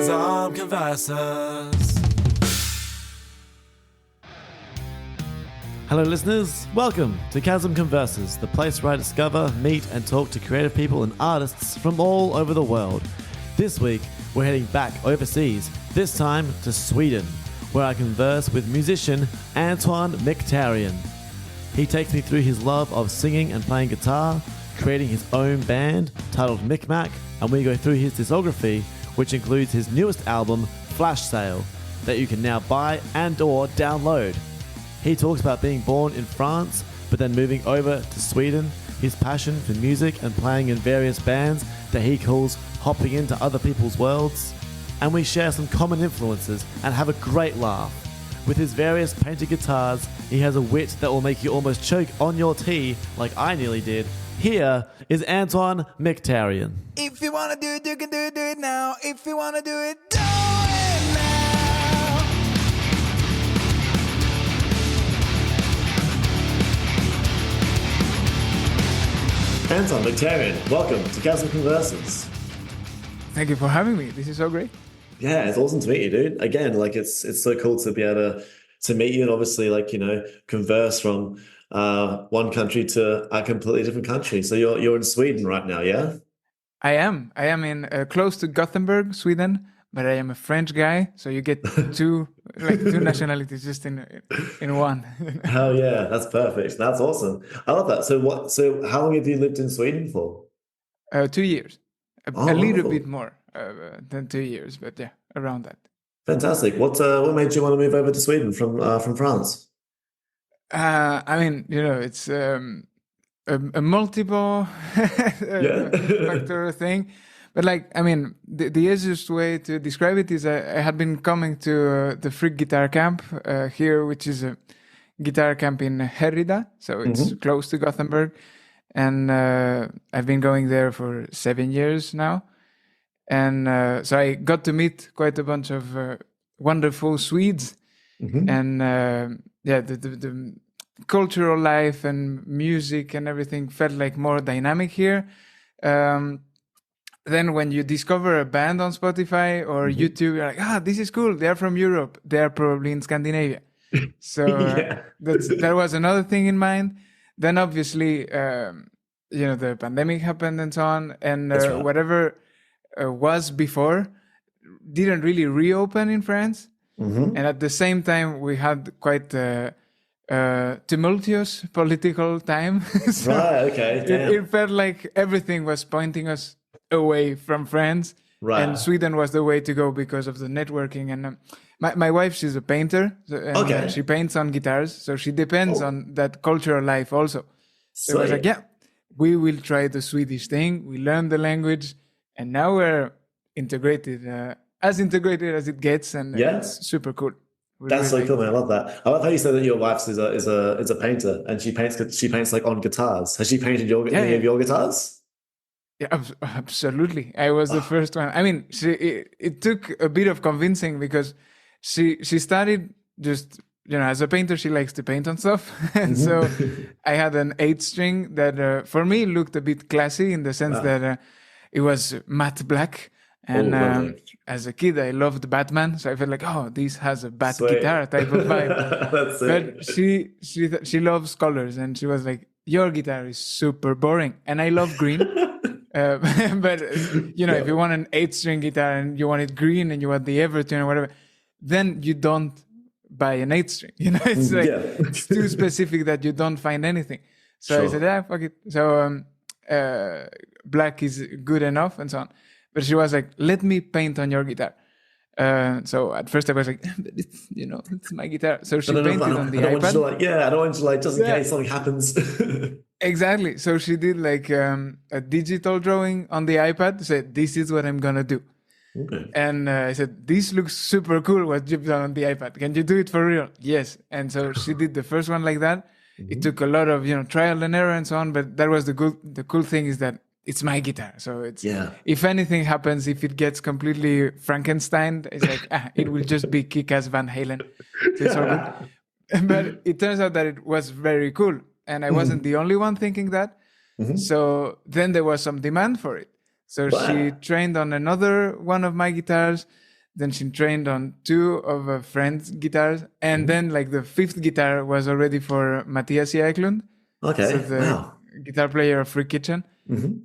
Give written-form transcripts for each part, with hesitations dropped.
Chasm Converses. Hello listeners, welcome to Chasm Converses, the place where I discover, meet and talk to creative people and artists from all over the world. This week, we're heading back overseas, this time to Sweden, where I converse with musician Antoine Mikhtarian. He takes me through his love of singing and playing guitar, creating his own band titled MikhMakh, and we go through his discography, which includes his newest album, Flash Sale, that you can now buy and or download. He talks about being born in France, but then moving over to Sweden, his passion for music and playing in various bands that he calls hopping into other people's worlds. And we share some common influences and have a great laugh. With his various painted guitars, he has a wit that will make you almost choke on your tea, like I nearly did. Here is Antoine Mikhtarian. If you wanna do it, you can do it now. If you wanna do it, do it now. Antoine Mikhtarian, welcome to Chasm Converses. Thank you for having me. This is so great. Yeah, it's awesome to meet you, dude. Again, like it's so cool to be able to meet you and obviously converse from one country to a completely different country. So you're in Sweden right now, yeah? I am in close to Gothenburg, Sweden, but I am a French guy, so you get two nationalities just in one. Hell yeah, that's perfect. That's awesome. I love that. So how long have you lived in Sweden for? 2 years. A little bit more than 2 years, but yeah, around that. Fantastic. What made you want to move over to Sweden from France? It's a multiple factor thing. But the easiest way to describe it is I had been coming to the Freak Guitar Camp here, which is a guitar camp in Härryda. So it's close to Gothenburg. And I've been going there for 7 years now. And so I got to meet quite a bunch of wonderful Swedes. And the cultural life and music and everything felt like more dynamic here. Then when you discover a band on Spotify or YouTube, you're like, this is cool. They're from Europe. They're probably in Scandinavia. So that was another thing in mind. Then obviously, the pandemic happened and so on. And right. Whatever was before didn't really reopen in France. And at the same time, we had quite tumultuous political time. So right, okay. It felt like everything was pointing us away from France. Right. And Sweden was the way to go because of the networking. And my wife, she's a painter. And she paints on guitars. So she depends on that cultural life also. So I was like, we will try the Swedish thing. We learned the language. And now we're integrated, as integrated as it gets. And it's super cool. That's so cool, man. I love that. I love how you said that your wife is a painter and she paints like on guitars. Has she painted any of your guitars? Yeah, absolutely. I was the first one. I mean, it took a bit of convincing because she started just, as a painter, she likes to paint on stuff. And so I had an 8-string that for me looked a bit classy in the sense that it was matte black. And as a kid, I loved Batman. So I felt like, this has a bat guitar type of vibe. But she loves colors. And she was like, your guitar is super boring. And I love green. But if you want an 8-string guitar and you want it green and you want the Everton or whatever, then you don't buy an 8-string. It's like it's too specific that you don't find anything. So I said, fuck it. So black is good enough and so on. But she was like, let me paint on your guitar. So at first I was like, but it's my guitar. So she painted on the iPad. I don't want you just in case something happens. Exactly. So she did like a digital drawing on the iPad. Said, this is what I'm going to do. Okay. And I said, this looks super cool what you've done on the iPad. Can you do it for real? Yes. And so she did the first one like that. It took a lot of, trial and error and so on. But that was the cool thing is that it's my guitar. So it's, if anything happens, if it gets completely Frankenstein, it's like, it will just be Kick-Ass Van Halen. So it's all good. But it turns out that it was very cool. And I wasn't the only one thinking that. So then there was some demand for it. So she trained on another one of my guitars. Then she trained on two of a friend's guitars, and then like the fifth guitar was already for Matthias Eklund, so Okay. the Wow. guitar player of Free Kitchen.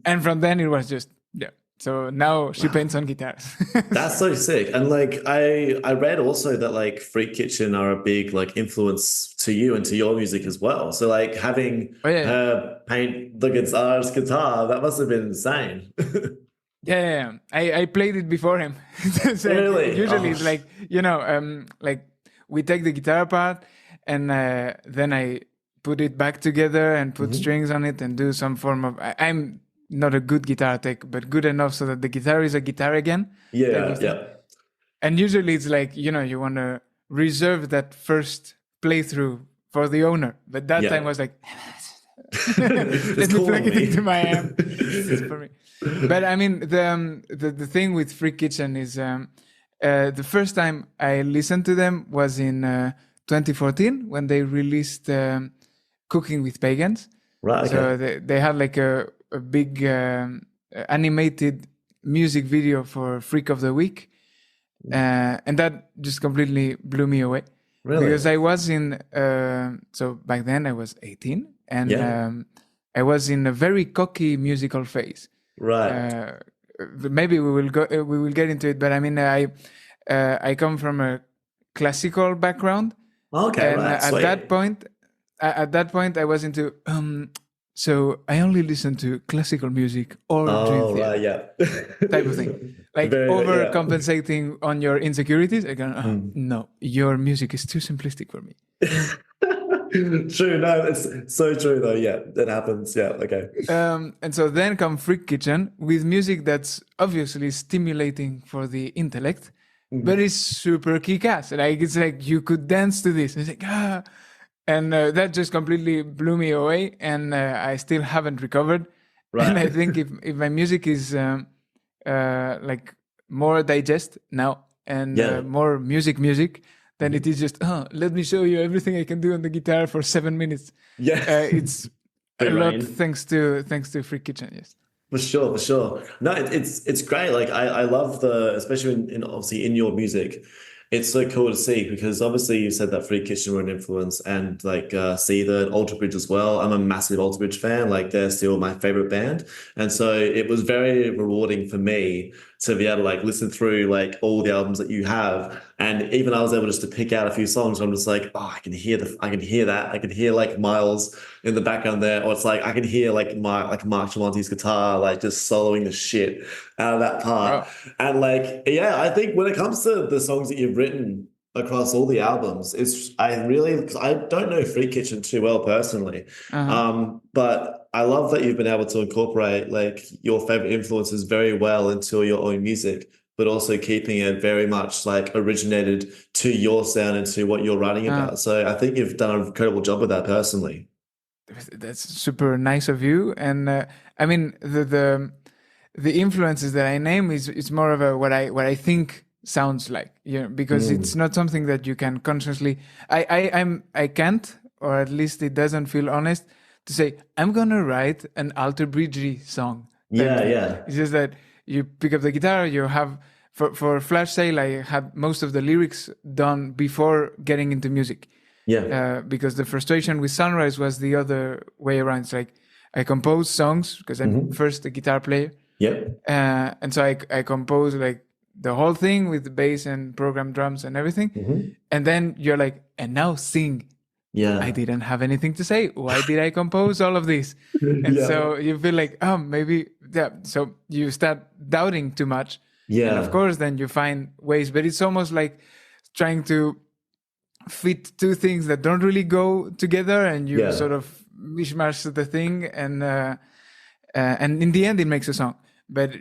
And from then it was just yeah. So now she paints on guitars. That's so sick. And like I read also that like Freak Kitchen are a big like influence to you and to your music as well. So like having Oh yeah, her paint the guitar, that must have been insane. yeah. I played it before him. It's like, Really? usually Oh, it's like like we take the guitar apart and then I put it back together and put strings on it and do some form of. I'm not a good guitar tech, but good enough so that the guitar is a guitar again. Type yeah, of thing. yeah. And usually it's like you want to reserve that first playthrough for the owner, but that Yeah. time was like. It's Let me cool plug on it me. into my amp. It's for me. But I mean, the thing with Free Kitchen is the first time I listened to them was in 2014 when they released Cooking with Pagans. Right, okay. So they had like a big animated music video for Freak of the Week. And that just completely blew me away. Really? Because I was in, so back then I was 18 and Yeah. I was in a very cocky musical phase. Right. Maybe we will get into it, but I mean, I come from a classical background. Okay, And right. at Sweet. that point, I was into, so I only listen to classical music or dream theater. Right, yeah. Type of thing. Like Very, yeah. overcompensating on your insecurities. I go, no, your music is too simplistic for me. True, no, it's so true though. Yeah, that happens. Yeah, okay. And so then come Freak Kitchen with music that's obviously stimulating for the intellect, but it's super kick-ass. Like it's like you could dance to this. It's like and that just completely blew me away. And I still haven't recovered. Right. And I think if my music is like more digest now and Yeah. more music, then it is just let me show you everything I can do on the guitar for 7 minutes. Yeah. It's a Free lot reign. thanks to Free Kitchen. Yes. For sure, for sure. No, it's great. Like I love especially in obviously in your music, it's so cool to see because obviously you said that Free Kitchen were an influence and like Seether, Alter Bridge as well. I'm a massive Alter Bridge fan. Like they're still my favorite band, and so it was very rewarding for me to be able to like listen through like all the albums that you have, and even I was able just to pick out a few songs. I'm just like, oh, I can hear that. I can hear like Miles in the background there, or it's like I can hear like Mark Tremonti's guitar like just soloing the shit out of that part. Wow. And like, yeah, I think when it comes to the songs that you've written across all the albums, I don't know Free Kitchen too well personally, but I love that you've been able to incorporate like your favorite influences very well into your own music, but also keeping it very much like originated to your sound and to what you're writing about. So I think you've done an incredible job with that personally. That's super nice of you. And I mean the influences that I name is more of a what I think sounds like, because it's not something that you can consciously. I can't, or at least it doesn't feel honest to say I'm gonna write an Alter Bridge song. Yeah, Then yeah. It's just that you pick up the guitar, you have for Flash Sale, I had most of the lyrics done before getting into music. Yeah. Because the frustration with Sunrise was the other way around. It's like I compose songs because I'm first a guitar player. Yep. And so I compose like the whole thing with the bass and program drums and everything. And then you're like, and now sing. Yeah. I didn't have anything to say. Why did I compose all of this? And so you feel like, maybe, yeah. So you start doubting too much. Yeah. And of course, then you find ways, but it's almost like trying to fit two things that don't really go together, and you sort of mishmash the thing, and in the end, it makes a song. But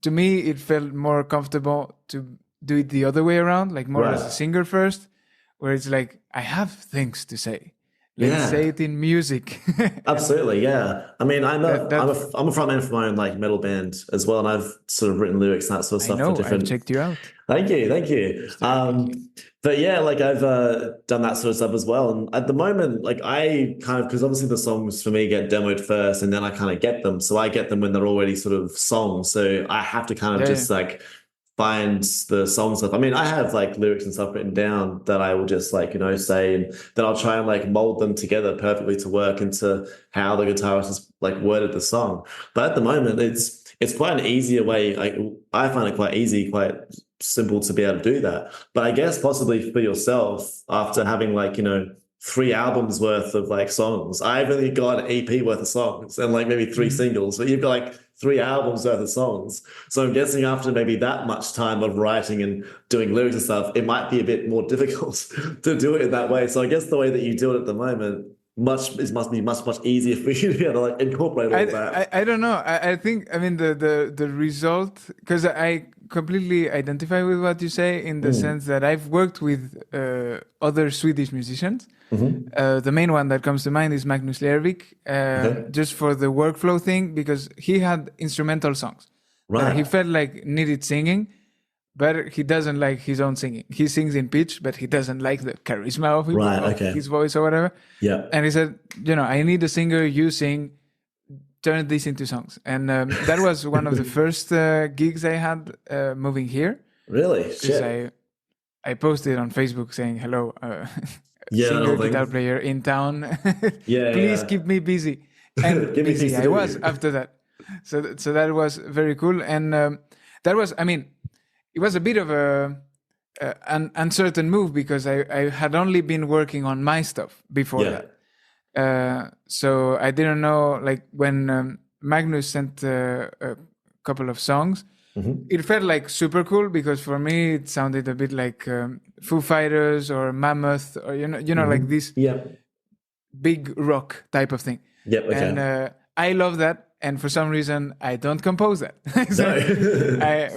to me, it felt more comfortable to do it the other way around, like more as a singer first, where it's like I have things to say. Let's say it in music. Absolutely, yeah. I mean, I'm a frontman for my own like metal band as well, and I've sort of written lyrics and that sort of stuff. I know, for different. I've checked you out. Thank you. But yeah, like I've done that sort of stuff as well. And at the moment, like I kind of, because obviously the songs for me get demoed first, and then I kind of get them. So I get them when they're already sort of songs. So I have to kind of like find the song stuff. I mean, I have like lyrics and stuff written down that I will just like, say, and then I'll try and like mold them together perfectly to work into how the guitarist has like worded the song. But at the moment, it's quite an easier way. I find it quite easy, quite simple to be able to do that. But I guess possibly for yourself, after having like, 3 albums worth of like songs, I've only got an EP worth of songs and like maybe 3 singles, but you've got like 3 albums worth of songs. So I'm guessing after maybe that much time of writing and doing lyrics and stuff, it might be a bit more difficult to do it in that way. So I guess the way that you do it at the moment must be much easier for you to be able to like incorporate all that. I don't know. I think, I mean, the result, because I completely identify with what you say in the sense that I've worked with other Swedish musicians. The main one that comes to mind is Magnus Lervik, just for the workflow thing, because he had instrumental songs. Right. He felt like needed singing, but he doesn't like his own singing. He sings in pitch, but he doesn't like the charisma of, his voice or whatever. Yeah. And he said, I need a singer, you sing, turn this into songs. And that was one of the first gigs I had moving here. Really? Shit. I posted on Facebook saying, hello, singer, guitar player in town. Please keep me busy. And busy I was after that. So that was very cool. And that was, I mean, it was a bit of an uncertain move because I had only been working on my stuff before that. So I didn't know, like when Magnus sent a couple of songs, it felt like super cool because for me it sounded a bit like Foo Fighters or Mammoth or like this big rock type of thing. And I love that. And for some reason, I don't compose that. So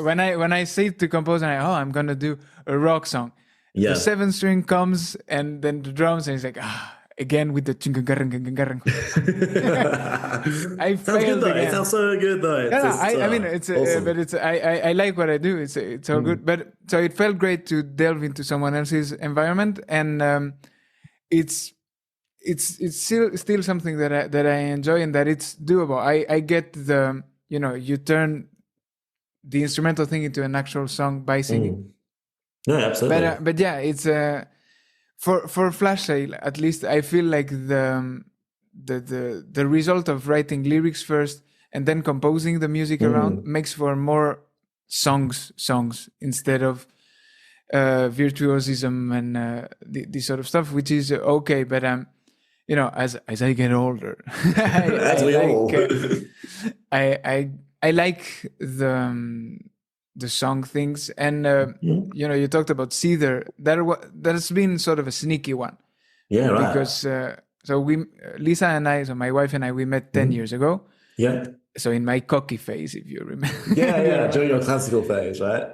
when I say to compose, I'm gonna do a rock song. The 7th string comes, and then the drums, and it's like again with the chingagarang. I failed again. It sounds so good though. I mean, it's awesome. But it's I like what I do. It's all good. But so it felt great to delve into someone else's environment, and it's still something that I enjoy and that it's doable. I get the you turn the instrumental thing into an actual song by singing. No, absolutely. But yeah, it's for Flash Sale at least. I feel like the result of writing lyrics first and then composing the music around makes for more songs instead of virtuosism and this sort of stuff, which is okay. But as I get older, I like the song things, and you talked about Seether. That's been sort of a sneaky one, because so Lisa and I, so my wife and I, we met 10 years ago. Yeah. So in my cocky phase, if you remember. During your classical phase, right?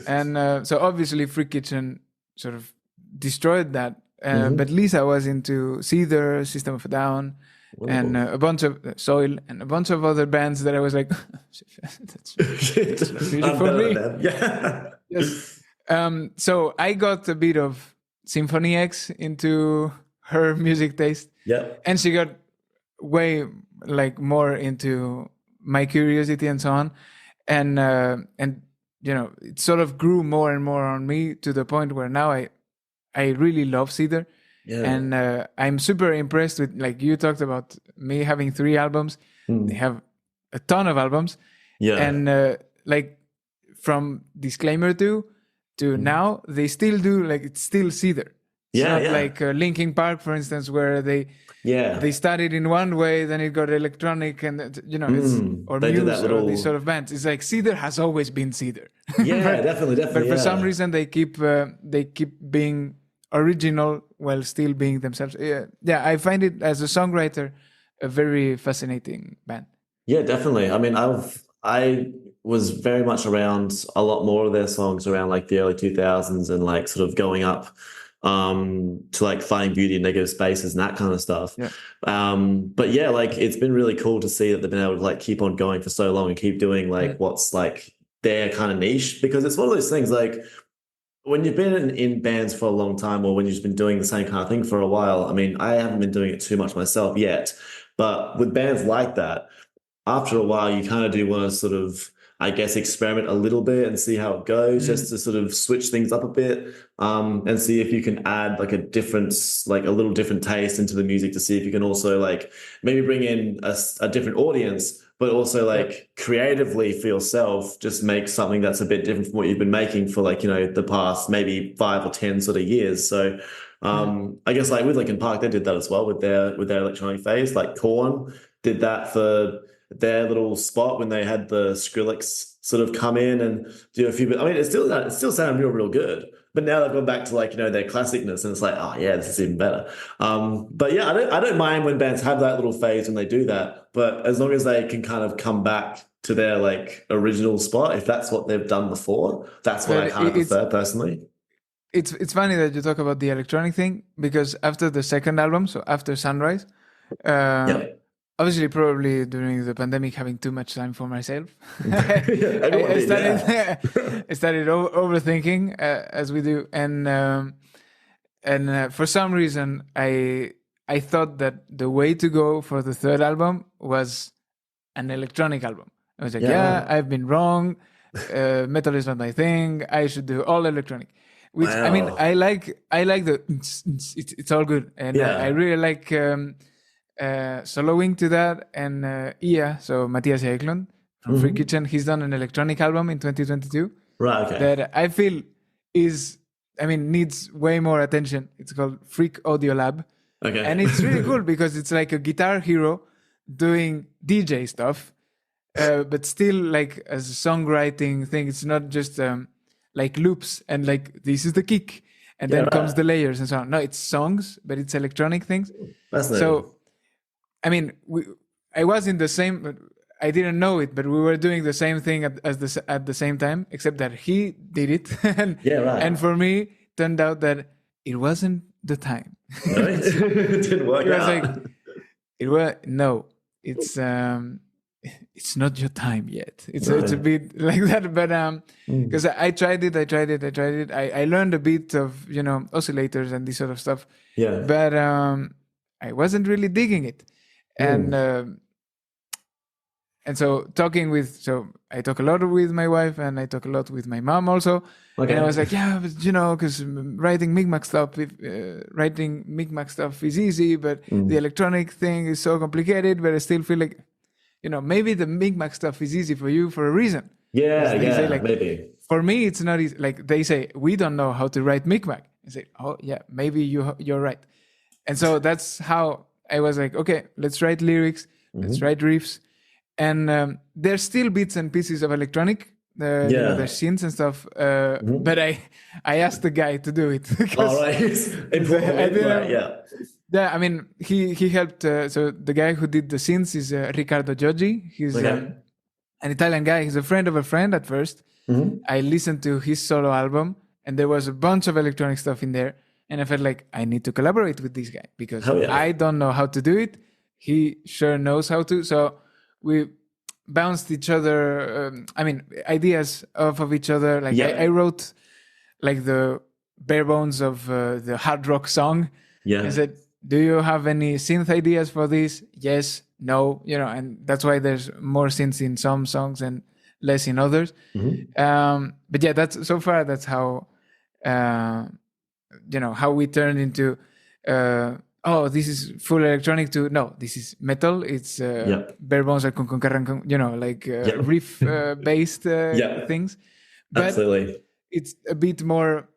And so obviously Freak Kitchen sort of destroyed that. But Lisa was into Seether, System of a Down, and a bunch of Soil, and a bunch of other bands that I was like, that's really for me. Yes. So I got a bit of Symphony X into her music taste. And she got way more into my curiosity and so on. And it sort of grew more and more on me to the point where now I really love Seether. And I'm super impressed with, like you talked about me having 3 albums. They have a ton of albums. And from Disclaimer 2 to now, they still do, it's still Seether. It's not like Linkin Park, for instance, where they started in one way, then it got electronic, and or Muse or these sort of bands. It's like Seether has always been Seether. Definitely. But for some reason, they keep being original while still being themselves. I find it as a songwriter a very fascinating band. Definitely. I mean, I was very much around a lot more of their songs around the early 2000s and sort of going up to finding beauty in negative spaces and that kind of stuff. But it's been really cool to see that they've been able to keep on going for so long and keep doing what's their kind of niche, because it's one of those things when you've been in bands for a long time, or when you've been doing the same kind of thing for a while. I mean, I haven't been doing it too much myself yet, but with bands like that, after a while, you kind of do want to sort of I guess, experiment a little bit and see how it goes, just to sort of switch things up a bit, and see if you can add like a difference, like a little different taste into the music, to see if you can also like maybe bring in a different audience, but also like creatively for yourself, just make something that's a bit different from what you've been making for like, the past maybe 5 or 10 sort of years. So I guess like with Linkin Park, they did that as well with their electronic phase. Like Korn did that for their little spot when they had the Skrillex sort of come in and do a few bit. I mean, it still sounded real good. But now they've gone back to like, their classicness, and it's like, oh yeah, this is even better. But yeah, I don't mind when bands have that little phase when they do that. But as long as they can kind of come back to their like original spot, if that's what they've done before, that's what I kind of prefer personally. It's funny that you talk about the electronic thing, because after the second album, so after Sunrise, obviously probably during the pandemic, having too much time for myself, I started overthinking, as we do, and for some reason I thought that the way to go for the third album was an electronic album. I was like, I've been wrong. Metal is not my thing. I should do all electronic. Which I mean, I like the it's all good, and I really like soloing to that. And Ia, so Matthias Eklund from Free Kitchen, he's done an electronic album in 2022, right? Okay. That I feel needs way more attention. It's called Freak Audio Lab, and it's really cool because it's like a guitar hero doing DJ stuff, but still like as a songwriting thing. It's not just like loops and like this is the kick and then comes the layers and so on. No, it's songs, but it's electronic things. So, I mean, I was in the same. I didn't know it, but we were doing the same thing at the same time, except that he did it, and for me, turned out that it wasn't the time. No, it didn't work out. It's not your time yet. It's a bit like that, but because I tried it. I learned a bit of oscillators and this sort of stuff. Yeah. But I wasn't really digging it, and so I talk a lot with my wife, and I talk a lot with my mom also. And I was like, because writing MikhMakh stuff is easy, but the electronic thing is so complicated. But I still feel like, maybe the MikhMakh stuff is easy for you for a reason. Maybe. For me, it's not easy. Like they say, we don't know how to write MikhMakh. I say, oh yeah, maybe you're right. And so that's how I was like, okay, let's write lyrics, let's write riffs. And there's still bits and pieces of electronic, there's synths and stuff. But I asked the guy to do it. All right. Yeah, I mean, he helped. So the guy who did the synths is Riccardo Gioggi. He's an Italian guy. He's a friend of a friend at first. I listened to his solo album, and there was a bunch of electronic stuff in there. And I felt like I need to collaborate with this guy because I don't know how to do it. He sure knows how to. So we bounced each other, ideas off of each other. Like I wrote like the bare bones of the hard rock song. Yeah. I said, do you have any synth ideas for this? Yes, no, and that's why there's more synths in some songs and less in others. But yeah, that's how, how we turned into, this is full electronic to, no, this is metal. It's bare bones riff based things. But absolutely. It's a bit more,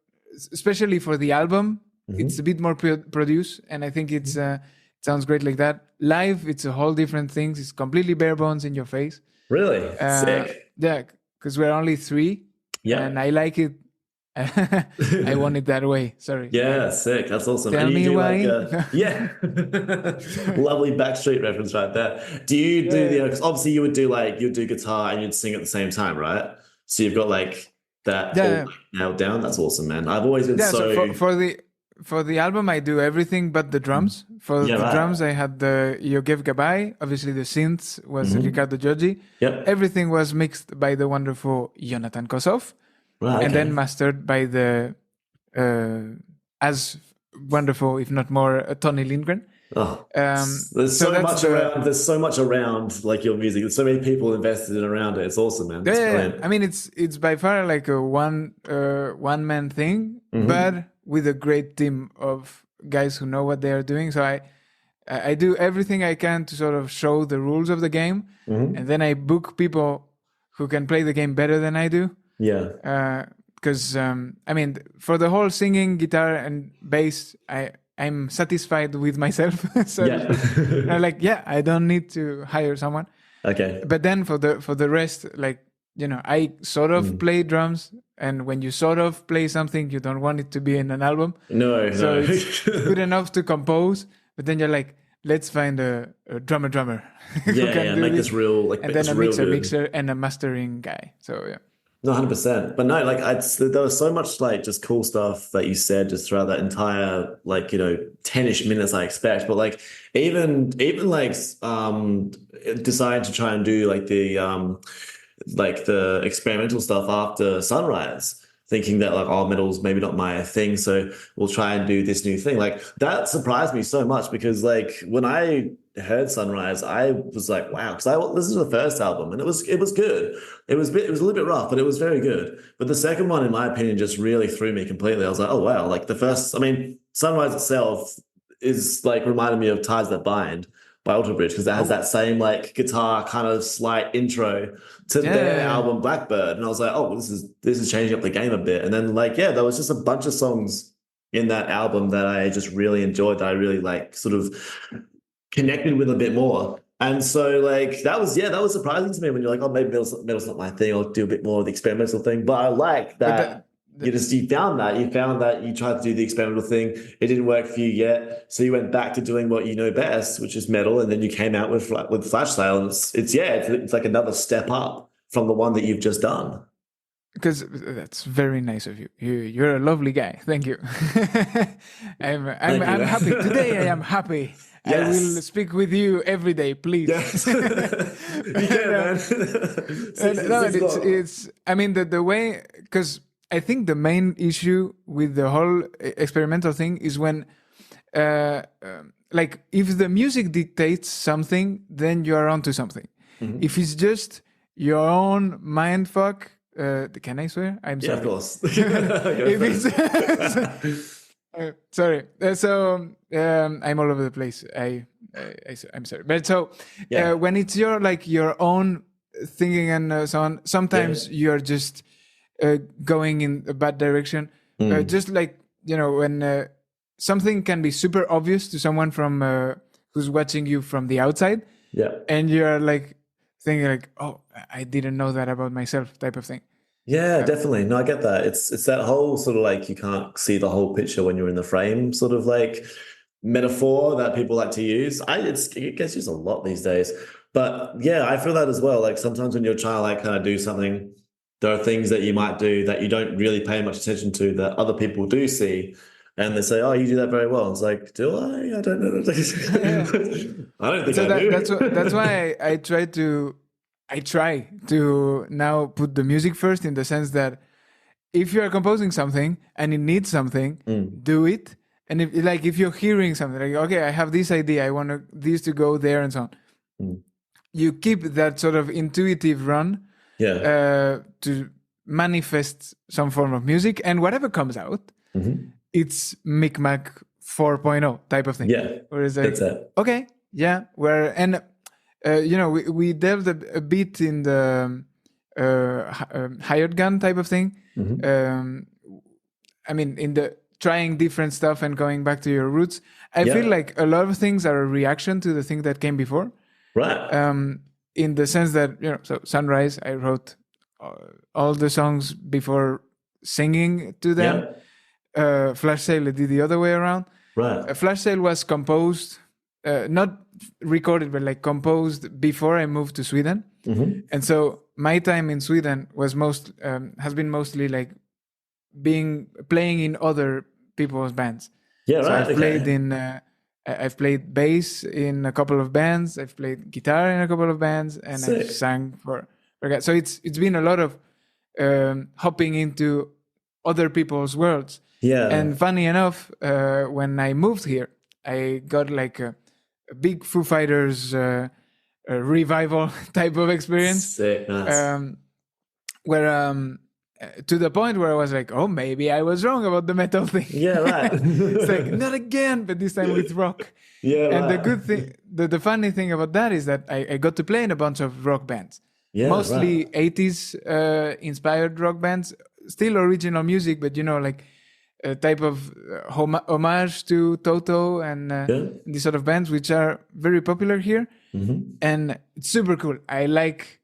especially for the album, it's a bit more produced, and I think it sounds great like that. Live, it's a whole different thing. It's completely bare bones in your face. Really? Sick. Yeah, because we're only 3. Yeah. And I like it. I want it that way. Sorry. Yeah, sick. That's awesome. Tell me why. Lovely Backstreet reference right there. Do you do because obviously you'd do guitar and you'd sing at the same time, right? So you've got like that all nailed down. That's awesome, man. I've always been so for the album, I do everything but the drums. For the drums, I had the Yogev Gabay. Obviously, the synths was Riccardo Gioggi. Yep. Everything was mixed by the wonderful Jonathan Kosov. Right, and then mastered by the as wonderful, if not more, Tony Lindgren. Oh, there's So so that's much around. There's so much around like your music. There's so many people invested in around it. It's awesome, man. It's yeah. brilliant. I mean, it's by far like a one man thing, Hmm. but with a great team of guys who know what they are doing. So I do everything I can to sort of show the rules of the game, and Hmm. then I book people who can play the game better than I do. Yeah. Because I mean, for the whole singing, guitar, and bass, I'm satisfied with myself, so to Yeah. speak. And I'm like, yeah, I don't need to hire someone. Okay. But then for the rest, like I sort of Mm. play drums, and when you sort of play something, you don't want it to be in an album. No, So no. it's good enough to compose, but then you're like, let's find a drummer who Yeah, can yeah. do Make this, this real, like, and make then this a real good. mixer, and a mastering guy. So yeah. No, 100%. But no, like there was so much like just cool stuff that you said just throughout that entire like, 10-ish minutes I expect. But like even like deciding to try and do like the experimental stuff after sunrise, thinking that like oh metal's maybe not my thing, so we'll try and do this new thing. Like that surprised me so much because like when I heard Sunrise, I was like, wow, because I listened to the first album and it was good. It was a little bit rough, but it was very good. But the second one, in my opinion, just really threw me completely. I was like, oh wow, like the first, I mean, Sunrise itself is like reminded me of Ties That Bind by Alter Bridge because it has Oh that same like guitar kind of slight intro to yeah, their yeah, yeah. album Blackbird, and I was like, oh, this is changing up the game a bit. And then like yeah, there was just a bunch of songs in that album that I just really enjoyed, that I really like sort of connected with a bit more. And so like that was surprising to me when you're like, oh, maybe metal's not my thing. I'll do a bit more of the experimental thing. But I like But that you found that you tried to do the experimental thing. It didn't work for you yet. So you went back to doing what you know best, which is metal, and then you came out with Flash Sale. And it's like another step up from the one that you've just done. because that's very nice of you. You're a lovely guy. Thank you. I'm I'm Thank you, I'm happy man. today. I am happy. I will Yes. speak with you every day, please. Yes. You can, man. No, Six o'clock. it's. I mean the way, because I think the main issue with the whole experimental thing is when, like, if the music dictates something, then you are onto something. Mhm. If it's just your own mind fuck, can I swear? I'm Yeah, of sorry. course. Go If for it's sorry, I'm all over the place. I'm sorry, but so Yeah. when it's your own thinking and so on, Yeah. sometimes you're just going in a bad direction. Mm. Just like when something can be super obvious to someone from who's watching you from the outside, Yeah. and you're like thinking like, oh, I didn't know that about myself, type of thing. Yeah, definitely. No, I get that. It's that whole sort of like you can't see the whole picture when you're in the frame sort of like metaphor that people like to use. It gets used a lot these days. But yeah, I feel that as well. Like sometimes when you're trying to like kind of do something, there are things that you might do that you don't really pay much attention to that other people do see. And they say, "Oh, you do that very well." It's like, do I? I don't know. Yeah. I don't think So I that's do. why I try to now put the music first, in the sense that if you are composing something and it needs something, Mm, do it. And if you're hearing something like, okay, I have this idea, I want this to go there and so on, mm. you keep that sort of intuitive run Yeah. to manifest some form of music, and whatever comes out, Hmm. it's MikhMakh 4.0 type of thing. Yeah. Whereas That's like, it. okay, yeah, we delved a bit in the hired gun type of thing. Hmm. Um, I mean, in the trying different stuff and going back to your roots, I feel Yeah. like a lot of things are a reaction to the thing that came before. Right. In the sense that so Sunrise, I wrote all the songs before singing to them. Yeah. Flash Sale, I did the other way around. Right. Flash Sale was composed, not recorded, but like composed before I moved to Sweden. Hmm. And so my time in Sweden has been mostly like playing in other people's bands. Yeah. So Right. Okay. I've played bass in a couple of bands. I've played guitar in a couple of bands, and I've Sick. sang for guys. So it's been a lot of hopping into other people's worlds. Yeah. And funny enough, when I moved here, I got like a big Foo Fighters a revival type of experience. Sick, nice. Where to the point where I was like, oh, maybe I was wrong about the metal thing. Yeah, right. It's like, not again, but this time with rock. Yeah, And right. the good thing, the funny thing about that is that I got to play in a bunch of rock bands. Yeah, Mostly right. 80s inspired rock bands, still original music, but like a type of homage to Toto and Yeah. these sort of bands, which are very popular here. Mm-hmm. And it's super cool. I like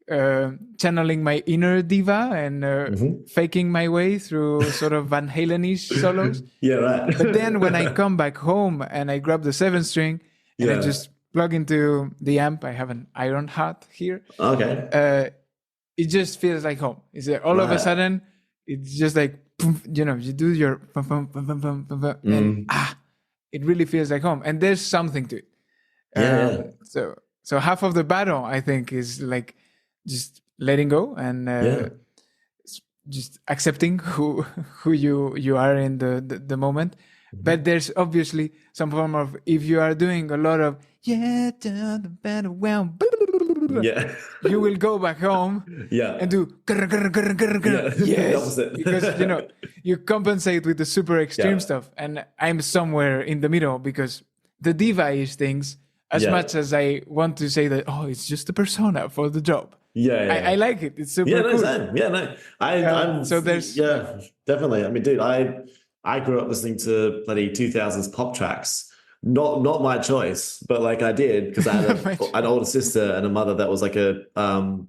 channeling my inner diva and faking my way through sort of Van Halen-ish solos. Yeah, right. But then when I come back home and I grab the 7-string and I Yeah. just plug into the amp, I have an Iron Hat here. Okay. It just feels like home. It's all of a Right. sudden, it's just like, you do your pum, pum, pum, pum, pum, pum, pum, and it really feels like home. And there's something to it. Yeah. So half of the battle, I think, is like just letting go and Yeah. just accepting who you are in the moment. But there's obviously some form of, if you are doing a lot of down the battle well, Yeah. you will go back home Yeah. and do grr, grr, grr, grr, grr. The Yes, opposite. because you compensate with the super extreme Yeah. stuff, and I'm somewhere in the middle because the diva-ish things, as Yeah. much as I want to say that it's just a persona for the job. Yeah. I like it. It's super Yeah, no, cool. same. Yeah, no. I'm So there's definitely. I mean, dude, I grew up listening to bloody 2000s pop tracks. Not my choice, but like I did because I had an older sister and a mother that was like a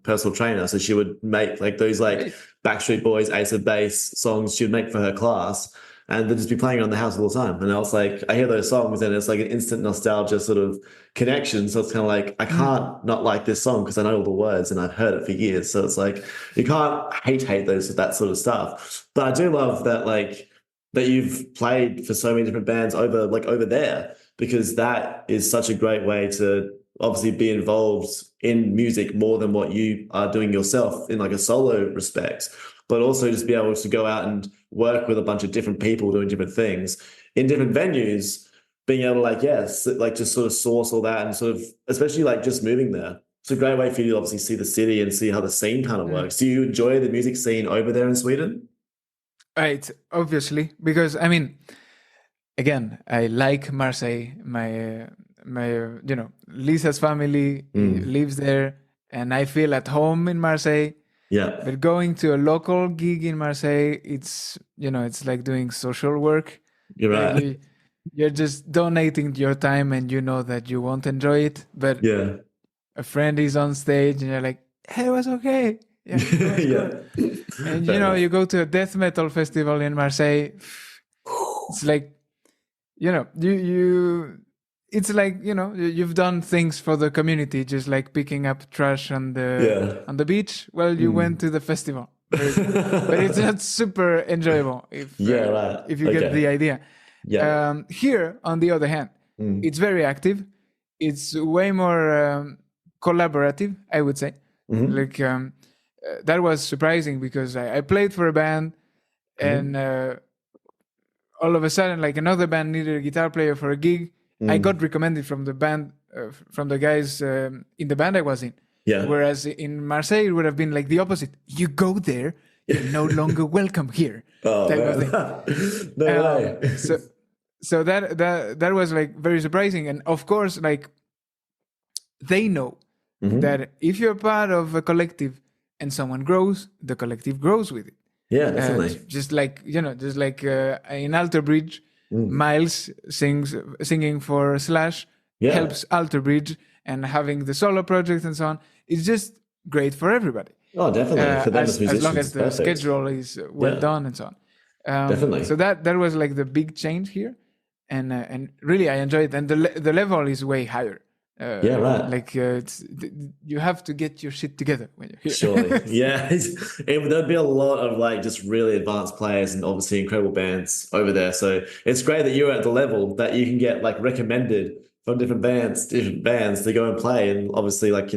personal trainer. So she would make like those like Backstreet Boys, Ace of Base songs she would make for her class. And they'd just be playing around the house all the time. And I was like, I hear those songs and it's like an instant nostalgia sort of connection. So it's kind of like, I can't not like this song because I know all the words and I've heard it for years. So it's like, you can't hate that sort of stuff. But I do love that, like, that you've played for so many different bands over there, because that is such a great way to obviously be involved in music more than what you are doing yourself in like a solo respect, but also just be able to go out and work with a bunch of different people doing different things in different venues, being able to like just sort of source all that and sort of, especially like just moving there. It's a great way for you to obviously see the city and see how the scene kind of works. Do you enjoy the music scene over there in Sweden? right, obviously, because I mean, again, I like Marseille. My Lisa's family lives there, and I feel at home in Marseille. Yeah. But going to a local gig in Marseille, it's like doing social work. You're Like right. you're just donating your time, and you know that you won't enjoy it. But Yeah. a friend is on stage, and you're like, "Hey, it was okay. Yeah, it was Yeah. good." And Fair enough. you go to a death metal festival in Marseille. It's like, you it's like, you've done things for the community, just like picking up trash on the beach. Well, you went to the festival, but it's not super enjoyable if Right. if you get the idea. Yeah. Here, on the other hand, it's very active. It's way more collaborative, I would say. Like that was surprising because I played for a band, and all of a sudden, like, another band needed a guitar player for a gig. I got recommended from the band, from the guys in the band I was in. Yeah. Whereas in Marseille, it would have been like the opposite. You go there, you're no longer welcome here. Oh, type of man. thing. No way. So that was like very surprising. And of course, like, they know that if you're part of a collective and someone grows, the collective grows with it. Yeah, definitely. Just like in Alter Bridge, Miles singing for Slash helps Alter Bridge, and having the solo project and so on. It's just great for everybody. Oh, definitely. For them as musicians, as long as the perfect. schedule is well done and so on. Definitely. So that was like the big change here, and really I enjoyed it. And the level is way higher. Right. Like you have to get your shit together when you're here. Surely. Yeah. There'd be a lot of like just really advanced players and obviously incredible bands over there. So it's great that you're at the level that you can get like recommended from different bands to go and play, and obviously, like,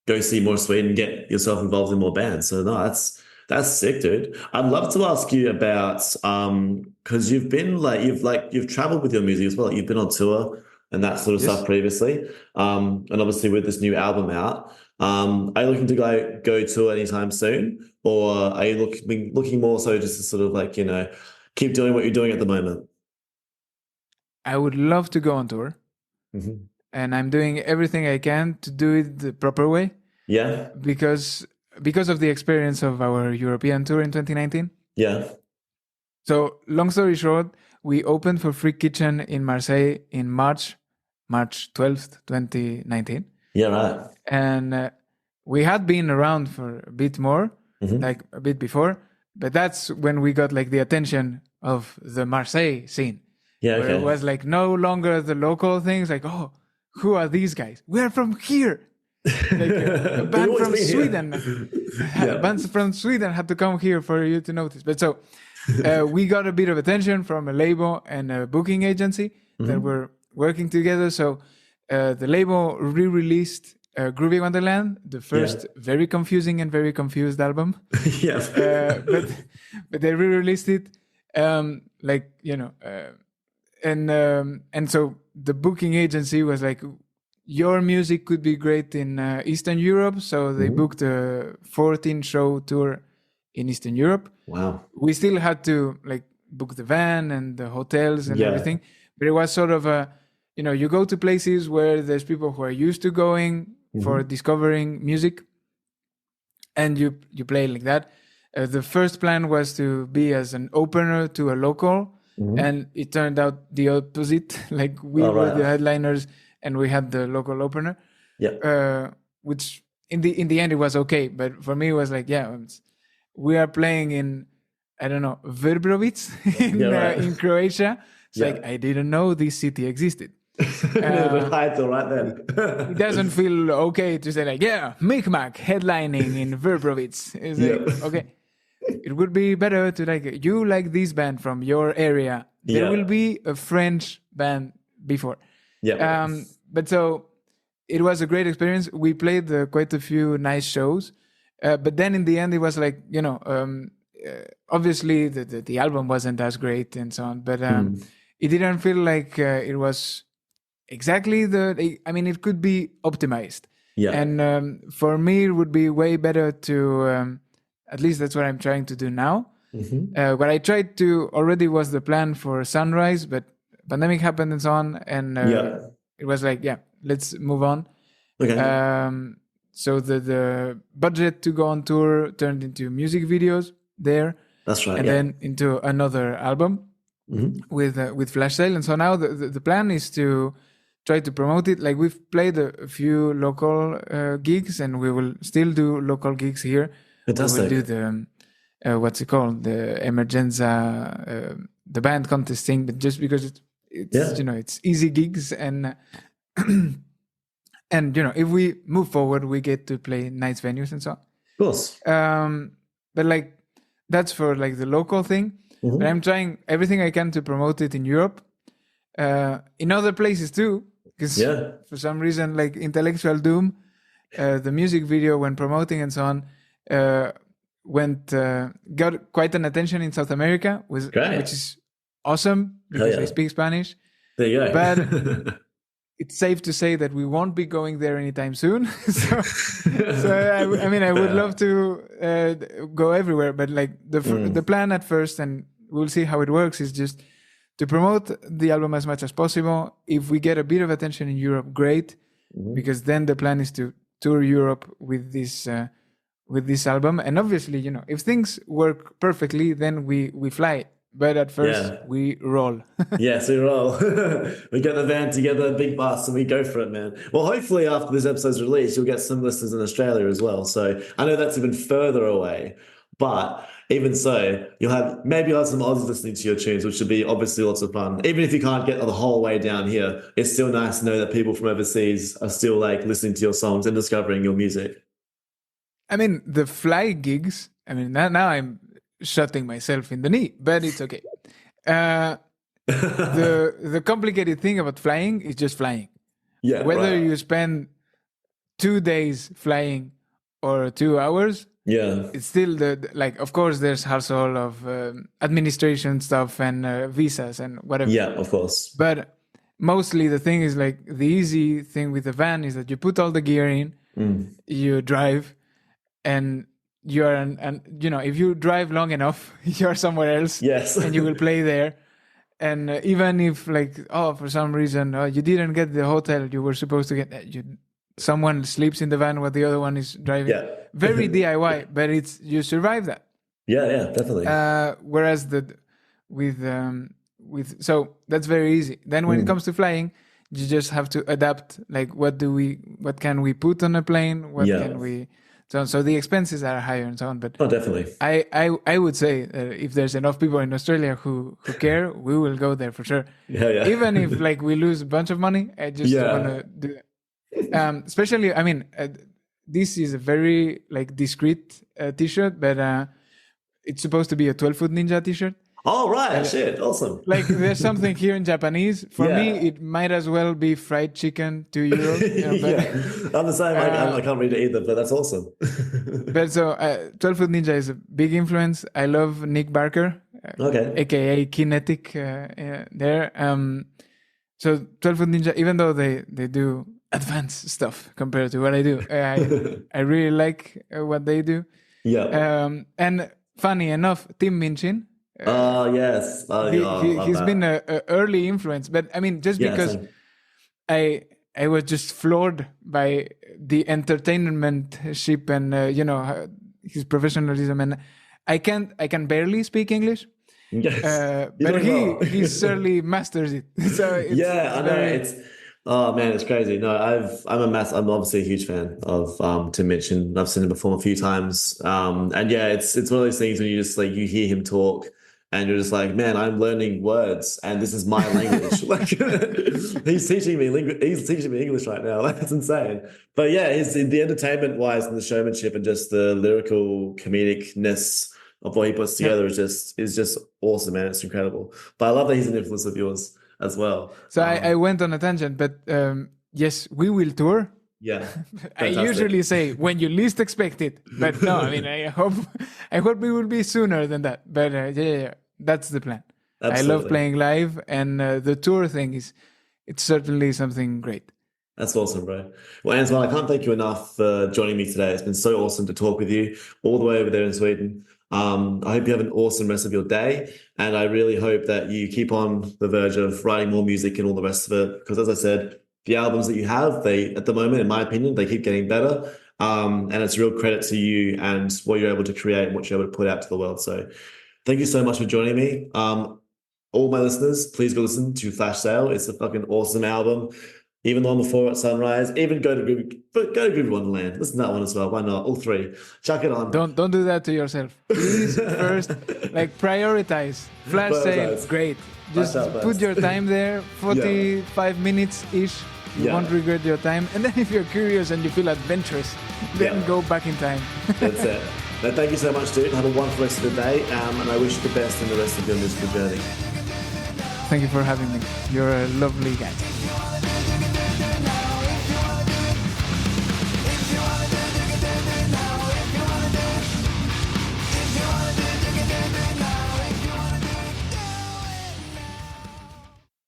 go see more Sweden, get yourself involved in more bands. So no, That's sick, dude. I'd love to ask you about because you've traveled with your music as well. You've been on tour and that sort of stuff Yes. previously. And obviously with this new album out, are you looking to go tour anytime soon? Or are you looking more so just to sort of like, keep doing what you're doing at the moment? I would love to go on tour, Hmm. and I'm doing everything I can to do it the proper way Yeah. because of the experience of our European tour in 2019. Yeah. So, long story short, we opened for Free Kitchen in Marseille in March 12th, 2019. Yeah, right. And we had been around for a bit more, Hmm. like a bit before, but that's when we got like the attention of the Marseille scene, Yeah, where it okay. was like no longer the local things, like, oh, who are these guys? We're from here. Like a We've band always from been Sweden. here. Yeah. Bands from Sweden had to come here for you to notice. But so we got a bit of attention from a label and a booking agency that Hmm. were working together. So the label re-released Groovy Wonderland, the Yeah. first very confusing and very confused album. Yeah. But they re-released it, like and so the booking agency was like, your music could be great in Eastern Europe, so they Mhm. booked a 14 show tour in Eastern Europe. Wow. We still had to like book the van and the hotels and Yeah. everything, but it was sort of a, you go to places where there's people who are used to going for Mhm. discovering music, and you play like that. The first plan was to be as an opener to a local, Mhm. and it turned out the opposite. Like we All were the right. headliners, and we had the local opener, Yeah. which in the end it was okay. But for me, it was like, yeah, we are playing in, I don't know, Verbrovic Yeah, right. in Croatia. It's like, Yeah. I didn't know this city existed. But hi, it's all right It then. doesn't feel okay to say like, yeah, MikhMakh headlining in Verbrovic. It's Yeah. like, okay, it would be better to like, you like this band from your area. There will Yeah. be a French band before. Yeah. But so it was a great experience. We played quite a few nice shows, but then in the end, it was like, obviously the album wasn't as great and so on, but Mm. it didn't feel like it was exactly I mean, it could be optimized, Yeah. and for me, it would be way better to. At least that's what I'm trying to do now. Hmm. What I tried to already was the plan for Sunrise, but pandemic happened and so on, and Yeah. it was like, yeah, let's move on. Okay. So the budget to go on tour turned into music videos there, That's right. and Yeah. then into another album Hmm. with Flash Sale. And so now the plan is to try to promote it. Like we've played a few local gigs, and we will still do local gigs here. We will do Fantastic. the what's it called, the Emergenza, the band contest thing, but just because it's Yeah. it's easy gigs, and and if we move forward, we get to play nice venues and so Of course. on. But like that's for like the local thing. But Hmm. I'm trying everything I can to promote it in Europe, in other places too, because Yeah. for some reason, like Intellectual Doom, the music video when promoting and so on, got quite an attention in South America, which Great. is awesome Hell because I yeah. speak Spanish. There you go. But it's safe to say that we won't be going there anytime soon. So I mean, I would love to go everywhere, but like the plan at first, and we'll see how it works, is just to promote the album as much as possible. If we get a bit of attention in Europe, great, because then the plan is to tour Europe with this album. And obviously, if things work perfectly, then we fly. But at first, Yeah. we roll. Yes, we roll. We get the van together, big bus, and we go for it, man. Well, hopefully after this episode's released, you'll get some listeners in Australia as well. So I know that's even further away, but even so, maybe you'll have some Aussies listening to your tunes, which should be obviously lots of fun. Even if you can't get the whole way down here, it's still nice to know that people from overseas are still like listening to your songs and discovering your music. I mean, the fly gigs, I mean, now I'm shooting myself in the knee, but it's okay. The complicated thing about flying is just flying. Yeah, Whether right. you spend 2 days flying or 2 hours, it's still like, of course, there's hassle of administration stuff and visas and whatever. Yeah, of course. But mostly the thing is like the easy thing with the van is that you put all the gear in, you drive, and you're and you know, if you drive long enough, you're somewhere else. Yes. And you will play there. And even if like, for some reason you didn't get the hotel you were supposed to get, someone sleeps in the van while the other one is driving. Yeah. Very DIY, but you survive that. Yeah, definitely. Whereas so that's very easy. Then when it comes to flying, you just have to adapt. Like, what can we put on a plane? What can we? So the expenses are higher and so on. But definitely. I would say if there's enough people in Australia who care, we will go there for sure. Yeah. Even if like we lose a bunch of money, I just want to do that. Especially, I mean, this is a very like discreet T-shirt, but it's supposed to be a 12-foot ninja T-shirt. Oh, right. Shit. Awesome. Like, there's something here in Japanese. For me, it might as well be fried chicken to Europe. I'm the same. I can't read it either, but that's awesome. But so 12-foot ninja is a big influence. I love Nick Barker, aka Kinetic there. So 12-foot ninja, even though they do advanced stuff compared to what I do, I really like what they do. Yeah. And funny enough, Tim Minchin. Yes. He's been an early influence, but I mean, just because I was just floored by the entertainmentship and his professionalism, and I can barely speak English. Yes. But he certainly masters it. So it's I know oh man, it's crazy. No, I'm obviously a huge fan of Tim Minchin. I've seen him perform a few times. And yeah, it's one of those things when you just like you hear him talk and you're just like, man, I'm learning words and this is my language. Like he's teaching me English right now. That's insane. But yeah, the entertainment wise and the showmanship and just the lyrical comedicness of what he puts together is just awesome, man. It's incredible. But I love that he's an influence of yours as well. So I went on a tangent, but yes, we will tour. Yeah. I usually say when you least expect it, but no, I mean, I hope we will be sooner than that. But yeah, that's the plan. Absolutely. I love playing live, and the tour thing it's certainly something great. That's awesome, bro. Well, Antoine, I can't thank you enough for joining me today. It's been so awesome to talk with you all the way over there in Sweden. I hope you have an awesome rest of your day, and I really hope that you keep on the verge of writing more music and all the rest of it, because as I said, the albums that you have, at the moment, in my opinion, they keep getting better, and it's a real credit to you and what you're able to create and what you're able to put out to the world. So thank you so much for joining me. All my listeners, please go listen to Flash Sale. It's a fucking awesome album. Even the one before at Sunrise, even go to Groovy Wonderland. Listen to that one as well. Why not? All three. Chuck it on. Don't do that to yourself. Please first, like, prioritize. Flash Sale, great. Just put your time there, 45 minutes-ish. You won't regret your time. And then if you're curious and you feel adventurous, then go back in time. That's it. Now, thank you so much, dude. Have a wonderful rest of the day. And I wish you the best in the rest of your musical journey. Thank you for having me. You're a lovely guy.